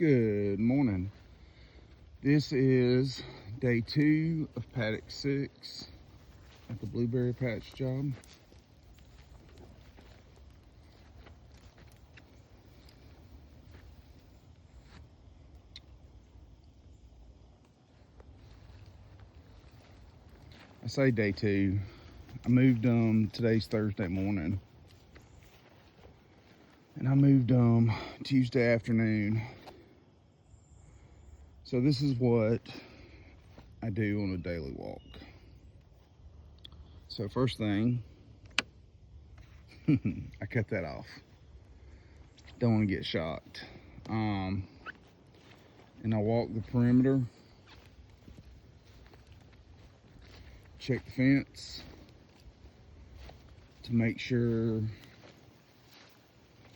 Good morning. This is day 2 of paddock 6 at the blueberry patch job. I say day 2. I moved today's Thursday morning, and I moved Tuesday afternoon. So this is what I do on a daily walk. So first thing, I cut that off. Don't want to get shocked. And I walk the perimeter, check the fence to make sure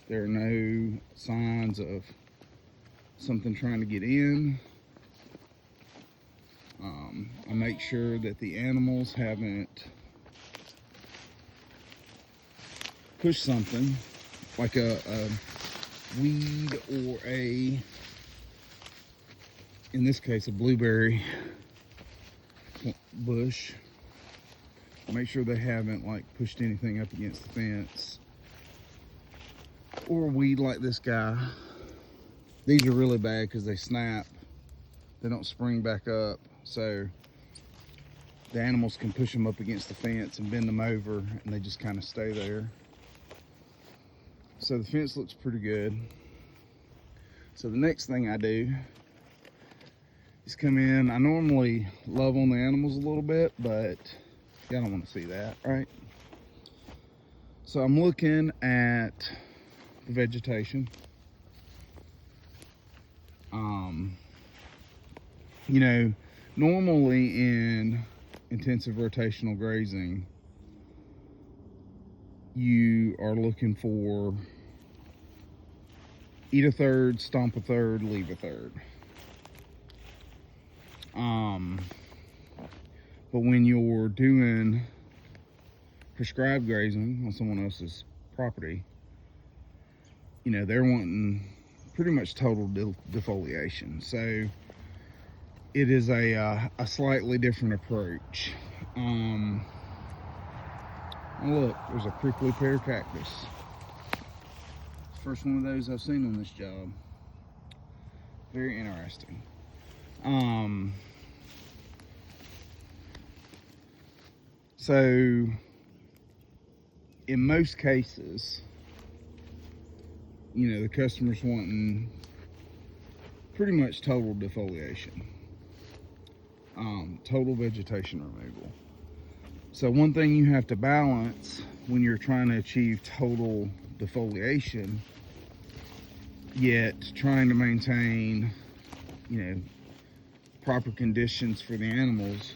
there are no signs of something trying to get in. I make sure that the animals haven't pushed something like a weed or in this case, a blueberry bush. Make sure they haven't like pushed anything up against the fence, or a weed like this guy. These are really bad because they snap. They don't spring back up, so the animals can push them up against the fence and bend them over, and they just kind of stay there. So the fence looks pretty good. So the next thing I do is come in. I normally love on the animals a little bit, but y'all don't want to see that, right? So I'm looking at the vegetation. You know, normally in intensive rotational grazing, you are looking for eat a third, stomp a third, leave a third. But when you're doing prescribed grazing on someone else's property, you know, they're wanting pretty much total defoliation. So it is a slightly different approach. Oh look, there's a prickly pear cactus. First one of those I've seen on this job. Very interesting. So in most cases, you know, the customer's wanting pretty much total defoliation, total vegetation removal. So one thing you have to balance when you're trying to achieve total defoliation, yet trying to maintain, you know, proper conditions for the animals,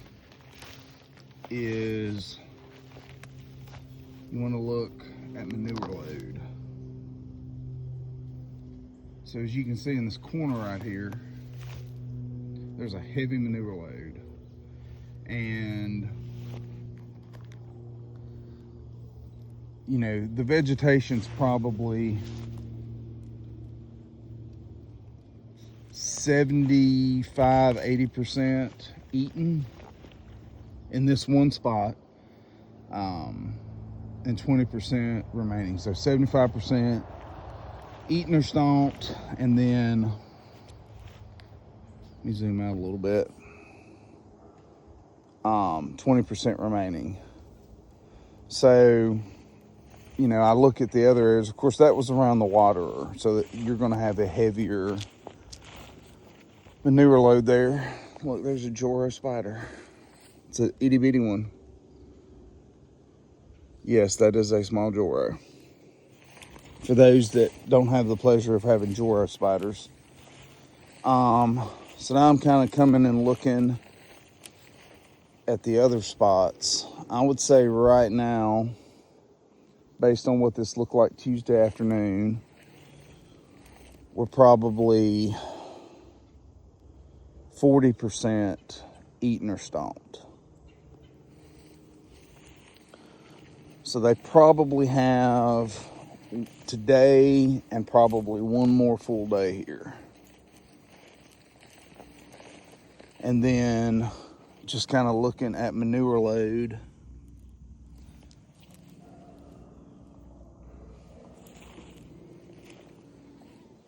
is you want to look at manure load. So as you can see in this corner right here, there's a heavy manure load, and you know, the vegetation's probably 75-80% eaten in this one spot, and 20% remaining. So 75% eaten or stomped, and then let me zoom out a little bit. 20% remaining. So, you know, I look at the other areas. Of course, that was around the waterer, so that you're going to have a heavier manure load there. Look, there's a Joro spider. It's an itty bitty one. Yes, that is a small Joro. For those that don't have the pleasure of having Joro spiders. So now I'm kind of coming and looking at the other spots. I would say right now, based on what this looked like Tuesday afternoon, we're probably 40% eaten or stomped. So they probably have today and probably one more full day here. And then just kind of looking at manure load.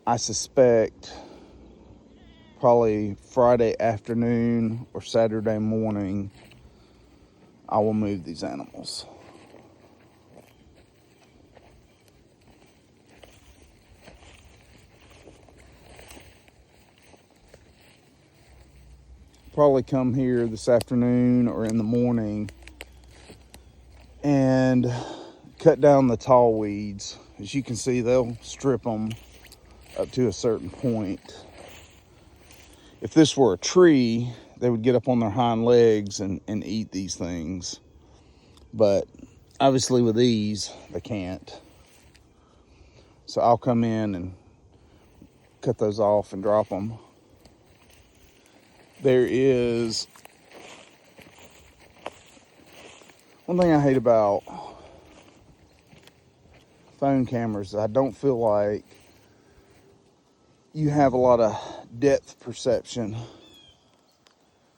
I suspect probably Friday afternoon or Saturday morning, I will move these animals. Probably come here this afternoon or in the morning and cut down the tall weeds. As you can see, they'll strip them up to a certain point. If this were a tree, they would get up on their hind legs and eat these things. But obviously with these, they can't. So I'll come in and cut those off and drop them. There is one thing I hate about phone cameras. I don't feel like you have a lot of depth perception.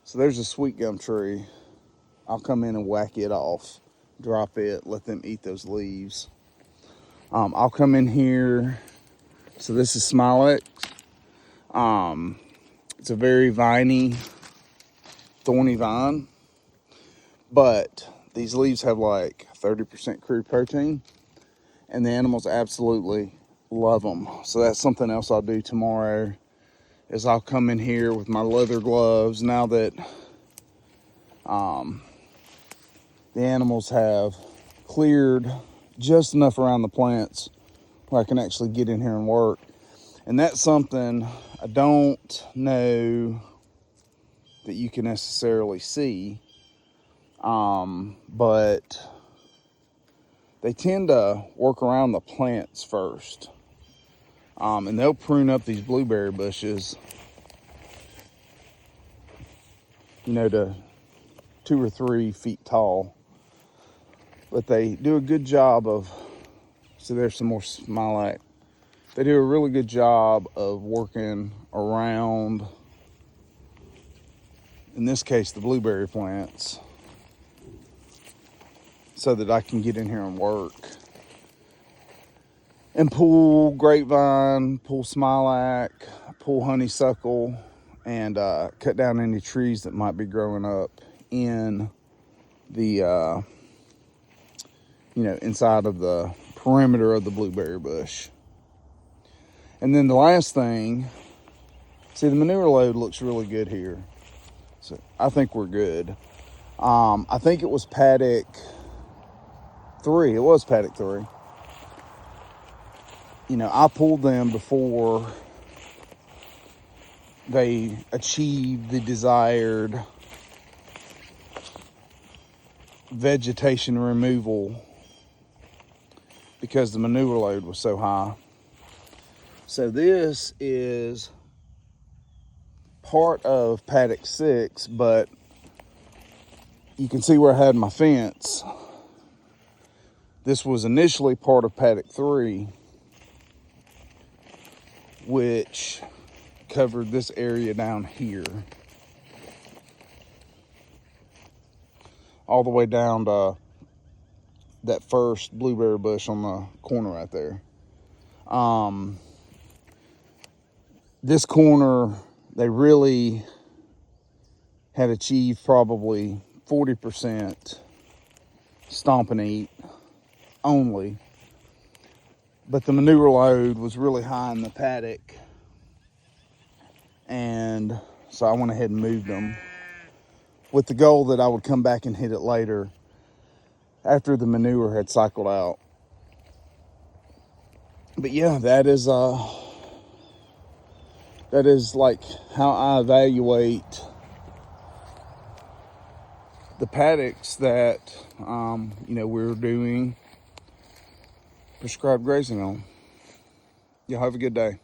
So there's a sweet gum tree. I'll come in and whack it off, drop it, let them eat those leaves. I'll come in here. So this is Smilex. It's a very viney, thorny vine, but these leaves have like 30% crude protein, and the animals absolutely love them. So that's something else I'll do tomorrow, is I'll come in here with my leather gloves now that the animals have cleared just enough around the plants where I can actually get in here and work. And that's something I don't know that you can necessarily see, but they tend to work around the plants first. And they'll prune up these blueberry bushes, to 2 or 3 feet tall. But they do a good job of, so there's some more Smilax. They do a really good job of working around, in this case, the blueberry plants, so that I can get in here and work. And pull grapevine, pull Smilax, pull honeysuckle, and cut down any trees that might be growing up in the, inside of the perimeter of the blueberry bush. And then the last thing, see, the manure load looks really good here. So I think we're good. I think it was paddock 3. It was paddock 3. I pulled them before they achieved the desired vegetation removal because the manure load was so high. So this is part of paddock 6, but you can see where I had my fence. This was initially part of paddock 3, which covered this area down here, all the way down to that first blueberry bush on the corner right there. This corner, they really had achieved probably 40% stomp and eat only. But the manure load was really high in the paddock. And so I went ahead and moved them with the goal that I would come back and hit it later after the manure had cycled out. But yeah, that is like how I evaluate the paddocks that we're doing prescribed grazing on. Y'all have a good day.